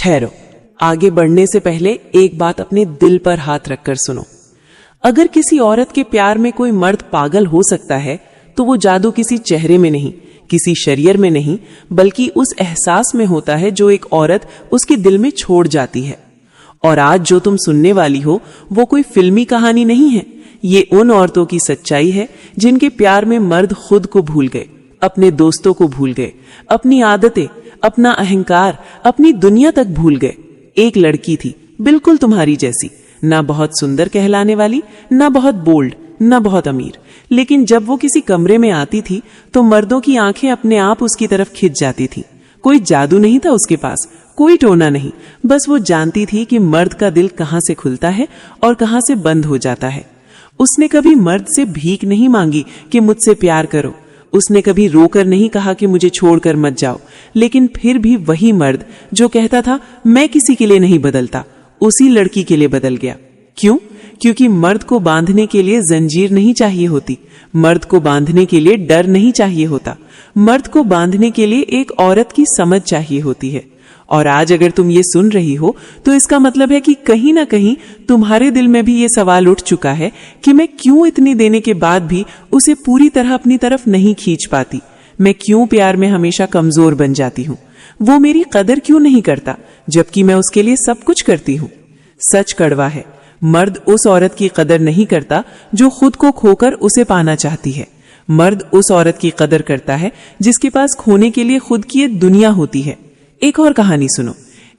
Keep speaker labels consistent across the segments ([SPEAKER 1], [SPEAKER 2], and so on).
[SPEAKER 1] ठहरो, आगे बढ़ने से पहले एक बात अपने दिल पर हाथ रखकर सुनो। अगर किसी औरत के प्यार में कोई मर्द पागल हो सकता है तो वो जादू किसी चेहरे में नहीं, किसी शरीर में नहीं, बल्कि उस एहसास में होता है जो एक औरत उसके दिल में छोड़ जाती है। और आज जो तुम सुनने वाली हो वो कोई फिल्मी कहानी नहीं है, ये उन औरतों की सच्चाई है जिनके प्यार में मर्द खुद को भूल गए, अपने दोस्तों को भूल गए, अपनी आदतें, अपना अहंकार, अपनी दुनिया तक भूल गए। एक लड़की थी बिल्कुल तुम्हारी जैसी, ना बहुत सुंदर कहलाने वाली, ना बहुत बोल्ड, ना बहुत अमीर, लेकिन जब वो किसी कमरे में आती थी तो मर्दों की आंखें अपने आप उसकी तरफ खिंच जाती थी। कोई जादू नहीं था उसके पास, कोई टोना नहीं, बस वो जानती थी कि मर्द का दिल कहां से खुलता है और कहां से बंद हो जाता है। उसने कभी मर्द से भीख नहीं मांगी कि मुझसे प्यार करो, उसने कभी रोकर नहीं कहा कि मुझे छोड़कर मत जाओ, लेकिन फिर भी वही मर्द जो कहता था मैं किसी के लिए नहीं बदलता, उसी लड़की के लिए बदल गया। क्यों? क्योंकि मर्द को बांधने के लिए जंजीर नहीं चाहिए होती, मर्द को बांधने के लिए डर नहीं चाहिए होता, मर्द को बांधने के लिए एक औरत की समझ चाहिए होती है। और आज अगर तुम ये सुन रही हो तो इसका मतलब है कि कहीं ना कहीं तुम्हारे दिल में भी ये सवाल उठ चुका है कि मैं क्यों इतनी देने के बाद भी उसे पूरी तरह अपनी तरफ नहीं खींच पाती, मैं क्यों प्यार में हमेशा कमजोर बन जाती हूँ, वो मेरी कदर क्यों नहीं करता जबकि मैं उसके लिए सब कुछ करती हूँ। सच कड़वा है, मर्द उस औरत की कदर नहीं करता जो खुद को खोकर उसे पाना चाहती है। मर्द उस औरत की कदर करता है जिसके पास खोने के लिए खुद की एक दुनिया होती है। एक और कहानी सुनो।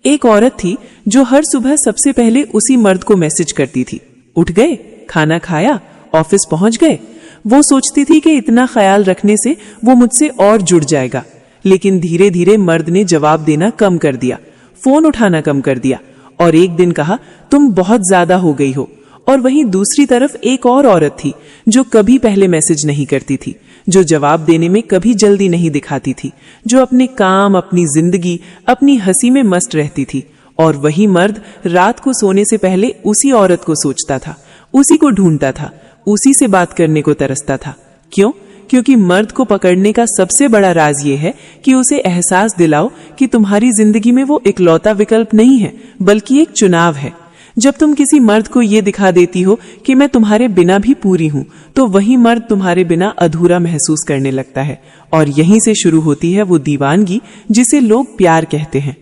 [SPEAKER 1] एक औरत थी जो हर सुबह सबसे पहले उसी मर्द को मैसेज करती थी, उठ गए, खाना खाया, ऑफिस पहुंच गए। वो सोचती थी कि इतना ख्याल रखने से वो मुझसे और जुड़ जाएगा, लेकिन धीरे धीरे मर्द ने जवाब देना कम कर दिया, फोन उठाना कम कर दिया और एक दिन कहा तुम बहुत ज्यादा हो गई हो। और वहीं दूसरी तरफ एक और औरत थी जो कभी पहले मैसेज नहीं करती थी, जो जवाब देने में कभी जल्दी नहीं दिखाती थी, जो अपने काम, अपनी जिंदगी, अपनी हंसी में मस्त रहती थी। और वही मर्द रात को सोने से पहले उसी औरत को सोचता था, उसी को ढूंढता था, उसी से बात करने को तरसता था। क्यों? क्योंकि मर्द को पकड़ने का सबसे बड़ा राज ये है कि उसे एहसास दिलाओ कि तुम्हारी जिंदगी में वो इकलौता विकल्प नहीं है, बल्कि एक चुनाव है। जब तुम किसी मर्द को ये दिखा देती हो कि मैं तुम्हारे बिना भी पूरी हूं, तो वही मर्द तुम्हारे बिना अधूरा महसूस करने लगता है। और यहीं से शुरू होती है वो दीवानगी जिसे लोग प्यार कहते हैं।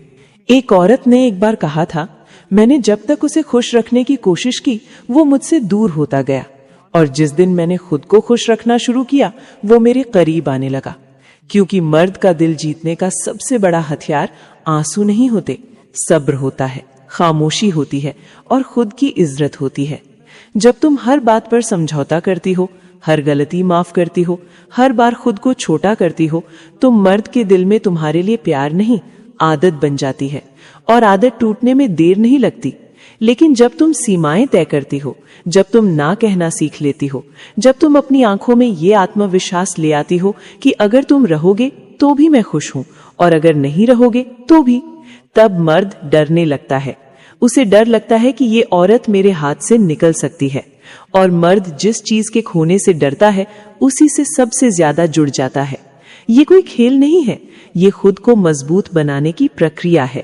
[SPEAKER 1] एक औरत ने एक बार कहा था, मैंने जब तक उसे खुश रखने की कोशिश की वो मुझसे दूर होता गया, और जिस दिन मैंने खुद को खुश रखना शुरू किया वो मेरे करीब आने लगा। क्योंकि मर्द का दिल जीतने का सबसे बड़ा हथियार आंसू नहीं होते, सब्र होता है, खामोशी होती है और खुद की इज्जत होती है। जब तुम हर बात पर समझौता करती हो, हर गलती माफ करती हो, हर बार खुद को छोटा करती हो, तो मर्द के दिल में तुम्हारे लिए प्यार नहीं, आदत बन जाती है। और आदत टूटने में देर नहीं लगती। लेकिन जब तुम सीमाएं तय करती हो, जब तुम ना कहना सीख लेती हो, जब तुम अपनी आंखों में ये आत्मविश्वास ले आती हो कि अगर तुम रहोगे तो भी मैं खुश हूं और अगर नहीं रहोगे तो भी, तब मर्द डरने लगता है। उसे डर लगता है कि ये औरत मेरे हाथ से निकल सकती है। और मर्द जिस चीज के खोने से डरता है उसी से सबसे ज्यादा जुड़ जाता है। ये कोई खेल नहीं है, ये खुद को मजबूत बनाने की प्रक्रिया है।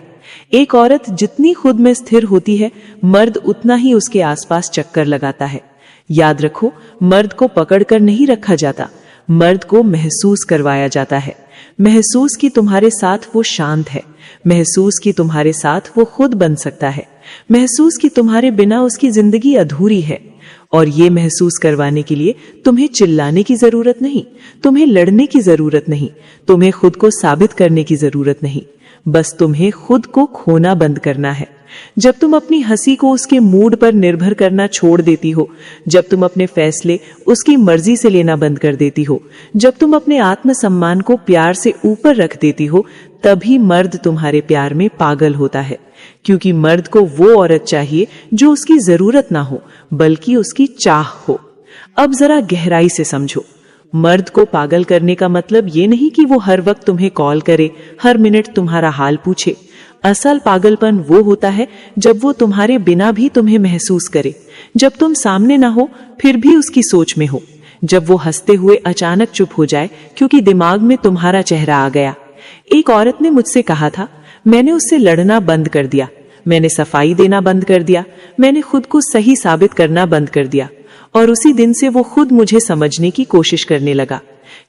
[SPEAKER 1] एक औरत जितनी खुद में स्थिर होती है, मर्द उतना ही उसके आसपास चक्कर लगाता है। याद रखो, मर्द को पकड़कर नहीं रखा जाता, मर्द को महसूस करवाया जाता है। महसूस कि तुम्हारे साथ वो शांत है, महसूस कि तुम्हारे साथ वो खुद बन सकता है, महसूस कि तुम्हारे बिना उसकी जिंदगी अधूरी है। और ये महसूस करवाने के लिए तुम्हें चिल्लाने की जरूरत नहीं, तुम्हें लड़ने की जरूरत नहीं, तुम्हें खुद को साबित करने की जरूरत नहीं, बस तुम्हें खुद को खोना बंद करना है। जब तुम अपनी हंसी को उसके मूड पर निर्भर करना छोड़ देती हो, जब तुम अपने फैसले उसकी मर्जी से लेना बंद कर देती हो, जब तुम अपने आत्मसम्मान को प्यार से ऊपर रख देती हो, तभी मर्द तुम्हारे प्यार में पागल होता है। क्योंकि मर्द को वो औरत चाहिए जो उसकी जरूरत ना हो, बल्कि उसकी चाह हो। अब जरा गहराई से समझो, मर्द को पागल करने का मतलब ये नहीं कि वो हर वक्त तुम्हें कॉल करे, हर मिनट तुम्हारा हाल पूछे। असल पागलपन वो होता है जब वो तुम्हारे बिना भी तुम्हें महसूस करे, जब तुम सामने ना हो फिर भी उसकी सोच में हो, जब वो हंसते हुए अचानक चुप हो जाए क्योंकि दिमाग में तुम्हारा चेहरा आ गया। एक औरत ने मुझसे कहा था, मैंने उससे लड़ना बंद कर दिया, मैंने सफाई देना बंद कर दिया, मैंने खुद को सही साबित करना बंद कर दिया। और उसी दिन से वो खुद मुझे समझने की कोशिश करने लगा,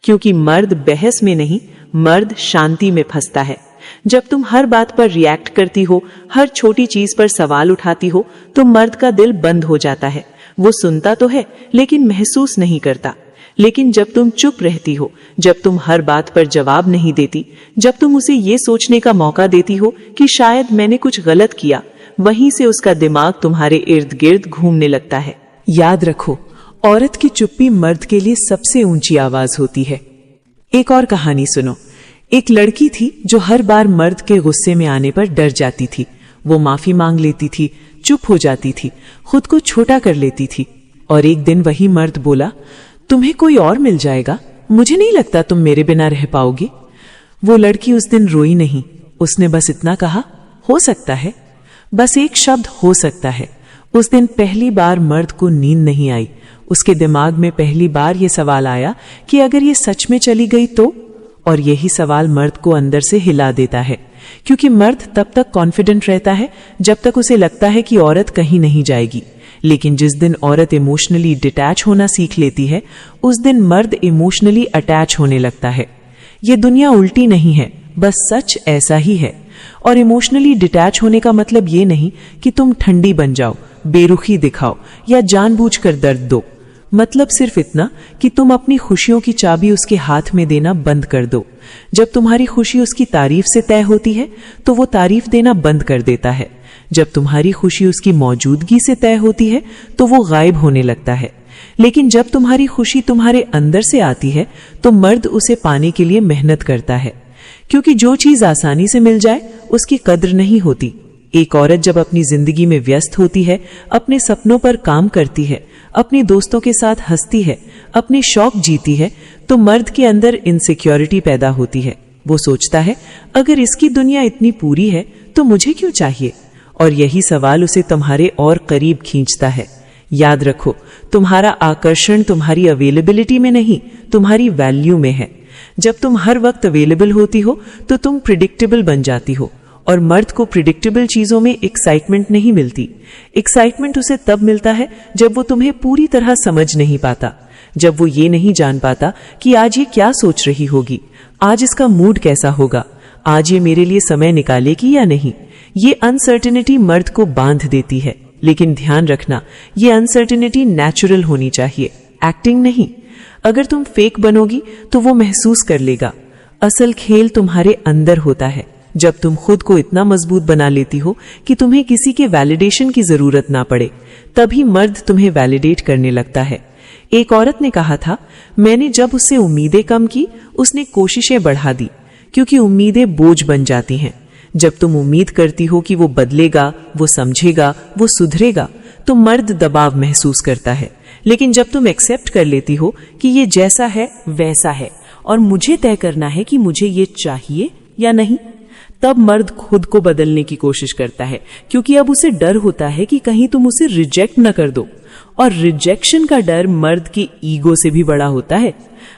[SPEAKER 1] क्योंकि मर्द बहस में नहीं, मर्द शांति में फंसता है। जब तुम हर बात पर रिएक्ट करती हो, हर छोटी चीज पर सवाल उठाती हो, तो मर्द का दिल बंद हो जाता है। वो सुनता तो है लेकिन महसूस नहीं करता। लेकिन जब तुम चुप रहती हो, जब तुम हर बात पर जवाब नहीं देती, जब तुम उसे ये सोचने का मौका देती हो कि शायद मैंने कुछ गलत किया, वहीं से उसका दिमाग तुम्हारे इर्द गिर्द घूमने लगता है। याद रखो, औरत की चुप्पी मर्द के लिए सबसे ऊंची आवाज होती है। एक और कहानी सुनो। एक लड़की थी जो हर बार मर्द के गुस्से में आने पर डर जाती थी। वो माफी मांग लेती थी, चुप हो जाती थी, खुद को छोटा कर लेती थी। और एक दिन वही मर्द बोला, तुम्हें कोई और मिल जाएगा, मुझे नहीं लगता तुम मेरे बिना रह पाओगी। वो लड़की उस दिन रोई नहीं, उसने बस इतना कहा, हो सकता है। बस एक शब्द, हो सकता है। उस दिन पहली बार मर्द को नींद नहीं आई। उसके दिमाग में पहली बार ये सवाल आया कि अगर ये सच में चली गई तो। और यही सवाल मर्द को अंदर से हिला देता है, क्योंकि मर्द तब तक कॉन्फिडेंट रहता है जब तक उसे लगता है कि औरत कहीं नहीं जाएगी। लेकिन जिस दिन औरत इमोशनली डिटैच होना सीख लेती है, उस दिन मर्द इमोशनली अटैच होने लगता है। ये दुनिया उल्टी नहीं है, बस सच ऐसा ही है। और इमोशनली डिटैच होने का मतलब ये नहीं कि तुम ठंडी बन जाओ, बेरुखी दिखाओ या जानबूझकर दर्द दो। मतलब सिर्फ इतना कि तुम अपनी खुशियों की चाबी उसके हाथ में देना बंद कर दो। जब तुम्हारी खुशी उसकी तारीफ से तय होती है, तो वो तारीफ देना बंद कर देता है। जब तुम्हारी खुशी उसकी मौजूदगी से तय होती है, तो वो गायब होने लगता है। लेकिन जब तुम्हारी खुशी तुम्हारे अंदर से आती है, तो मर्द उसे पाने के लिए मेहनत करता है, क्योंकि जो चीज आसानी से मिल जाए उसकी कद्र नहीं होती। एक औरत जब अपनी जिंदगी में व्यस्त होती है, अपने सपनों पर काम करती है, अपने दोस्तों के साथ हंसती है, अपने शौक जीती है, तो मर्द के अंदर इनसिक्योरिटी पैदा होती है। वो सोचता है, अगर इसकी दुनिया इतनी पूरी है तो मुझे क्यों चाहिए। और यही सवाल उसे तुम्हारे और करीब खींचता है। याद रखो, तुम्हारा आकर्षण तुम्हारी अवेलेबिलिटी में नहीं, तुम्हारी वैल्यू में है। जब तुम हर वक्त अवेलेबल होती हो तो तुम प्रिडिक्टेबल बन जाती हो। और मर्द को प्रिडिक्टेबल चीजों में एक्साइटमेंट नहीं मिलती। एक्साइटमेंट उसे तब मिलता है जब वो तुम्हें पूरी तरह समझ नहीं पाता, जब वो ये नहीं जान पाता कि आज ये क्या सोच रही होगी, आज इसका मूड कैसा होगा, आज ये मेरे लिए समय निकालेगी या नहीं। ये अनसर्टेनिटी मर्द को बांध देती है। लेकिन ध्यान रखना, ये अनसर्टेनिटी नेचुरल होनी चाहिए, एक्टिंग नहीं। अगर तुम फेक बनोगी तो वो महसूस कर लेगा। असल खेल तुम्हारे अंदर होता है। जब तुम खुद को इतना मजबूत बना लेती हो कि तुम्हें किसी के वैलिडेशन की जरूरत ना पड़े, तभी मर्द तुम्हें वैलिडेट करने लगता है। एक औरत ने कहा था, मैंने जब उससे उम्मीदें कम की, उसने कोशिशें बढ़ा दी, क्योंकि उम्मीदें बोझ बन जाती हैं। जब तुम उम्मीद करती हो कि वो बदलेगा, वो समझेगा, वो सुधरेगा, तो मर्द दबाव महसूस करता है। लेकिन जब तुम एक्सेप्ट कर लेती हो कि ये जैसा है वैसा है और मुझे तय करना है कि मुझे ये चाहिए या नहीं, तब मर्द खुद को बदलने की कोशिश करता है, क्योंकि अब उसे डर होता है कि कहीं तुम उसे रिजेक्ट न कर दो। और रिजेक्शन का डर मर्द की ईगो से भी बड़ा होता है।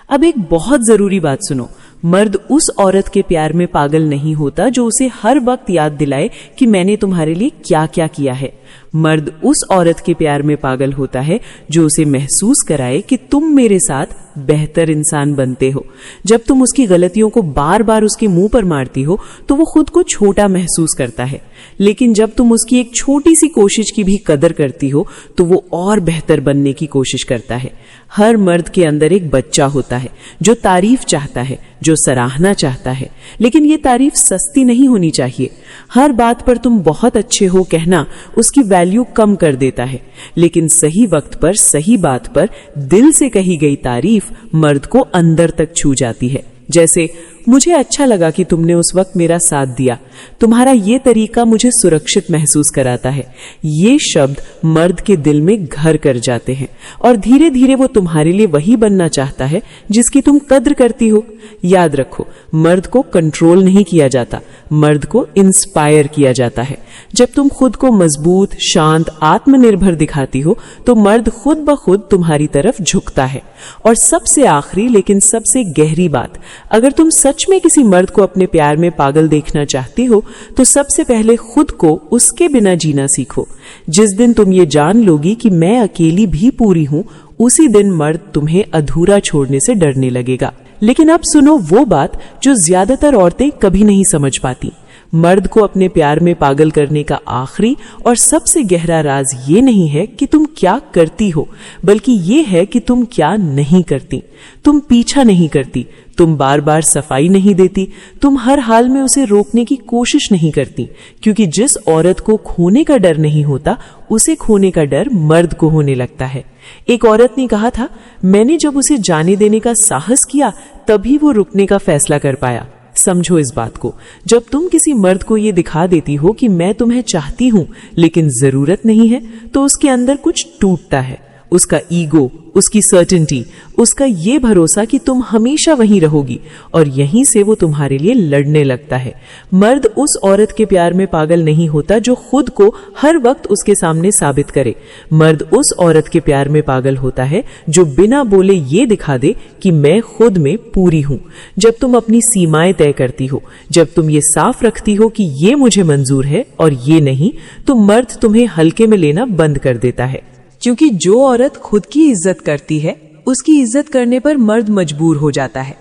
[SPEAKER 1] अब एक बहुत जरूरी बात सुनो, मर्द उस औरत के प्यार में पागल नहीं होता जो उसे हर वक्त याद दिलाए कि मैंने तुम्हारे लिए क्या क्या किया है। मर्द उस औरत के प्यार में पागल होता है जो उसे महसूस कराए कि तुम मेरे साथ बेहतर इंसान बनते हो। जब तुम उसकी गलतियों को बार बार उसके मुंह पर मारती हो तो वो खुद को छोटा महसूस करता है। लेकिन जब तुम उसकी एक छोटी सी कोशिश की भी कदर करती हो तो वो और बेहतर बनने की कोशिश करता है। हर मर्द के अंदर एक बच्चा होता है जो तारीफ चाहता है, जो सराहना चाहता है, लेकिन ये तारीफ सस्ती नहीं होनी चाहिए। हर बात पर तुम बहुत अच्छे हो कहना उसकी वैल्यू कम कर देता है, लेकिन सही वक्त पर सही बात पर दिल से कही गई तारीफ मर्द को अंदर तक छू जाती है। जैसे, मुझे अच्छा लगा कि तुमने उस वक्त मेरा साथ दिया, तुम्हारा ये तरीका मुझे सुरक्षित महसूस कराता है। ये शब्द मर्द के दिल में घर कर जाते हैं और धीरे धीरे वो तुम्हारे लिए वही बनना चाहता है जिसकी तुम कद्र करती हो। याद रखो, मर्द को कंट्रोल नहीं किया जाता, मर्द को इंस्पायर किया जाता है। जब तुम खुद को मजबूत, शांत, आत्मनिर्भर दिखाती हो तो मर्द खुद ब खुद तुम्हारी तरफ झुकता है। और सबसे आखिरी लेकिन सबसे गहरी बात, अगर तुम सच सच में किसी मर्द को अपने प्यार में पागल देखना चाहते हो तो सबसे पहले खुद को उसके बिना जीना सीखो। जिस दिन तुम ये जान लोगी कि मैं अकेली भी पूरी हूँ, उसी दिन मर्द तुम्हें अधूरा छोड़ने से डरने लगेगा। लेकिन अब सुनो वो बात जो ज्यादातर औरतें कभी नहीं समझ पाती। मर्द को अपने प्यार में पागल करने का आखिरी और सबसे गहरा राज ये नहीं है कि तुम क्या करती हो, बल्कि ये है कि तुम क्या नहीं करती। तुम पीछा नहीं करती, तुम बार बार सफाई नहीं देती, तुम हर हाल में उसे रोकने की कोशिश नहीं करती। क्योंकि जिस औरत को खोने का डर नहीं होता, उसे खोने का डर मर्द को होने लगता है। एक औरत ने कहा था, मैंने जब उसे जाने देने का साहस किया तभी वो रुकने का फैसला कर पाया। समझो इस बात को, जब तुम किसी मर्द को ये दिखा देती हो कि मैं तुम्हें चाहती हूं लेकिन जरूरत नहीं है, तो उसके अंदर कुछ टूटता है। उसका ईगो, उसकी सर्टेनिटी, उसका ये भरोसा कि तुम हमेशा वहीं रहोगी, और यहीं से वो तुम्हारे लिए लड़ने लगता है। मर्द उस औरत के प्यार में पागल नहीं होता जो खुद को हर वक्त उसके सामने साबित करे। मर्द उस औरत के प्यार में पागल होता है जो बिना बोले ये दिखा दे कि मैं खुद में पूरी हूं। जब तुम अपनी सीमाएं तय करती हो, जब तुम ये साफ रखती हो कि ये मुझे मंजूर है और ये नहीं, तो मर्द तुम्हें हल्के में लेना बंद कर देता है। क्योंकि जो औरत खुद की इज्जत करती है, उसकी इज्जत करने पर मर्द मजबूर हो जाता है।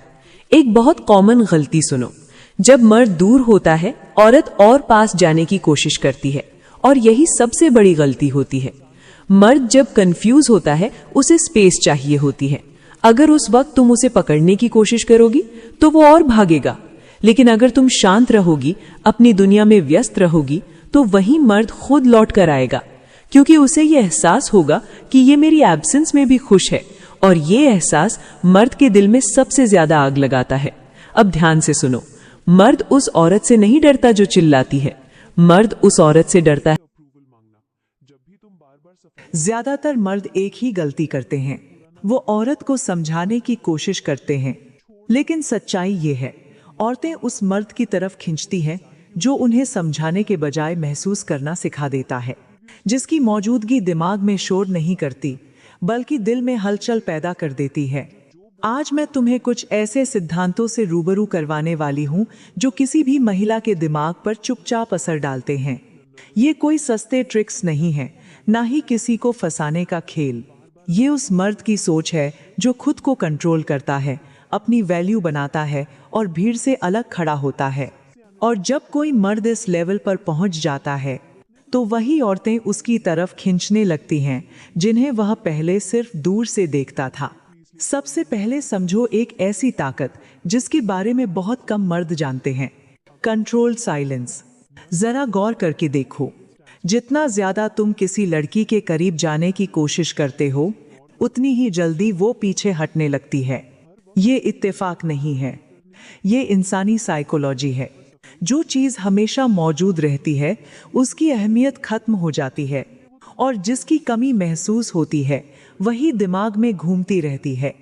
[SPEAKER 1] एक बहुत कॉमन गलती सुनो, जब मर्द दूर होता है, औरत और पास जाने की कोशिश करती है, और यही सबसे बड़ी गलती होती है। मर्द जब कंफ्यूज होता है, उसे स्पेस चाहिए होती है। अगर उस वक्त तुम उसे पकड़ने की कोशिश करोगी तो वो और भागेगा, लेकिन अगर तुम शांत रहोगी, अपनी दुनिया में व्यस्त रहोगी, तो वही मर्द खुद लौट कर आएगा। क्योंकि उसे ये एहसास होगा कि ये मेरी एब्सेंस में भी खुश है, और ये एहसास मर्द के दिल में सबसे ज्यादा आग लगाता है। अब ध्यान से सुनो, मर्द उस औरत से नहीं डरता जो चिल्लाती है, मर्द उस औरत से डरता है।
[SPEAKER 2] ज्यादातर मर्द एक ही गलती करते हैं, वो औरत को समझाने की कोशिश करते हैं, लेकिन सच्चाई ये है, औरतें उस मर्द की तरफ खींचती हैं जो उन्हें समझाने के बजाय महसूस करना सिखा देता है, जिसकी मौजूदगी दिमाग में शोर नहीं करती बल्कि दिल में हलचल पैदा कर देती है। आज मैं तुम्हें कुछ ऐसे सिद्धांतों से रूबरू करवाने वाली हूं जो किसी भी महिला के दिमाग पर चुपचाप असर डालते हैं। ये कोई सस्ते ट्रिक्स नहीं है, ना ही किसी को फंसाने का खेल। ये उस मर्द की सोच है जो खुद को कंट्रोल करता है, अपनी वैल्यू बनाता है और भीड़ से अलग खड़ा होता है। और जब कोई मर्द इस लेवल पर पहुंच जाता है तो वही औरतें उसकी तरफ खींचने लगती हैं जिन्हें वह पहले सिर्फ दूर से देखता था। सबसे पहले समझो एक ऐसी ताकत जिसके बारे में बहुत कम मर्द जानते हैं, कंट्रोल्ड साइलेंस। जरा गौर करके देखो, जितना ज्यादा तुम किसी लड़की के करीब जाने की कोशिश करते हो, उतनी ही जल्दी वो पीछे हटने लगती है। ये इत्तेफाक नहीं है, ये इंसानी साइकोलॉजी है। जो चीज हमेशा मौजूद रहती है उसकी अहमियत खत्म हो जाती है, और जिसकी कमी महसूस होती है वही दिमाग में घूमती रहती है।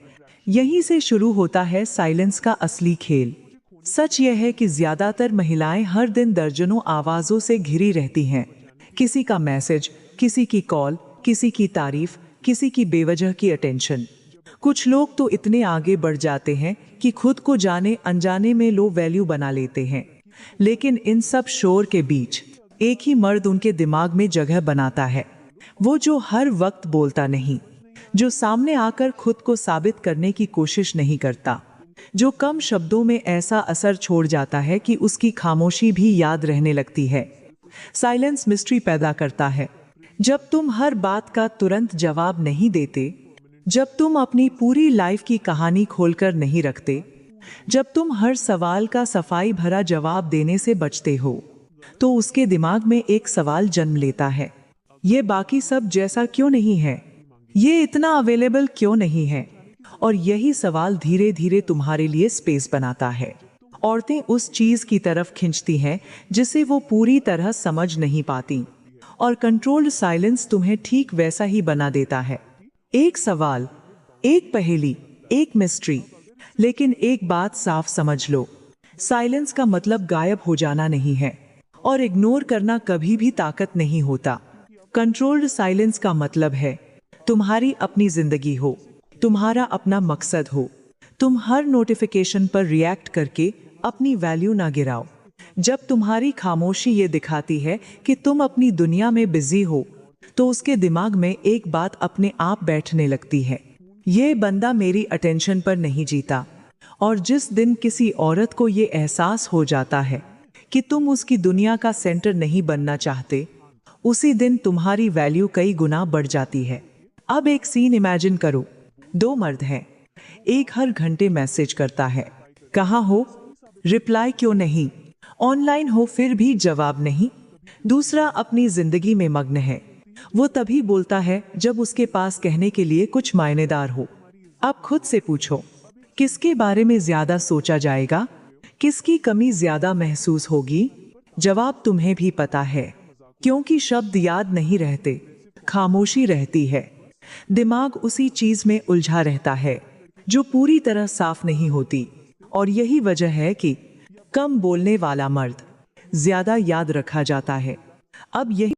[SPEAKER 2] यहीं से शुरू होता है साइलेंस का असली खेल। सच यह है कि ज्यादातर महिलाएं हर दिन दर्जनों आवाजों से घिरी रहती हैं। किसी का मैसेज, किसी की कॉल, किसी की तारीफ, किसी की बेवजह की अटेंशन। कुछ लोग तो इतने आगे बढ़ जाते हैं कि खुद को जाने अनजाने में लो वैल्यू बना लेते हैं। लेकिन इन सब शोर के बीच एक ही मर्द उनके दिमाग में जगह बनाता है, वो जो हर वक्त बोलता नहीं, जो सामने आकर खुद को साबित करने की कोशिश नहीं करता, जो कम शब्दों में ऐसा असर छोड़ जाता है कि उसकी खामोशी भी याद रहने लगती है। साइलेंस मिस्ट्री पैदा करता है। जब तुम हर बात का तुरंत जवाब नहीं देते, जब तुम अपनी पूरी लाइफ की कहानी खोलकर नहीं रखते, जब तुम हर सवाल का सफाई भरा जवाब देने से बचते हो, तो उसके दिमाग में एक सवाल जन्म लेता है, ये बाकी सब जैसा क्यों नहीं है, ये इतना अवेलेबल क्यों नहीं है। और यही सवाल धीरे धीरे तुम्हारे लिए स्पेस बनाता है। औरतें उस चीज की तरफ खींचती हैं जिसे वो पूरी तरह समझ नहीं पाती, और कंट्रोल्ड साइलेंस तुम्हें ठीक वैसा ही बना देता है। एक सवाल, एक पहेली, एक मिस्ट्री। लेकिन एक बात साफ समझ लो, साइलेंस का मतलब गायब हो जाना नहीं है, और इग्नोर करना कभी भी ताकत नहीं होता। कंट्रोल्ड साइलेंस का मतलब है तुम्हारी अपनी जिंदगी हो, तुम्हारा अपना मकसद हो। तुम हर नोटिफिकेशन पर रिएक्ट करके अपनी वैल्यू ना गिराओ। जब तुम्हारी खामोशी ये दिखाती है कि तुम अपनी दुनिया में बिजी हो, तो उसके दिमाग में एक बात अपने आप बैठने लगती है, ये बंदा मेरी अटेंशन पर नहीं जीता। और जिस दिन किसी औरत को ये एहसास हो जाता है कि तुम उसकी दुनिया का सेंटर नहीं बनना चाहते, उसी दिन तुम्हारी वैल्यू कई गुना बढ़ जाती है। अब एक सीन इमेजिन करो। 2 मर्द हैं, एक हर घंटे मैसेज करता है, कहाँ हो, रिप्लाई क्यों नहीं, ऑनलाइन हो फिर भी जवाब नहीं। दूसरा अपनी जिंदगी में मग्न है, वो तभी बोलता है जब उसके पास कहने के लिए कुछ मायनेदार हो। अब खुद से पूछो, किसके बारे में ज्यादा सोचा जाएगा, किसकी कमी ज्यादा महसूस होगी? जवाब तुम्हें भी पता है, क्योंकि शब्द याद नहीं रहते, खामोशी रहती है। दिमाग उसी चीज में उलझा रहता है जो पूरी तरह साफ नहीं होती। और यही वजह है कि कम बोलने वाला मर्द ज्यादा याद रखा जाता है। अब यही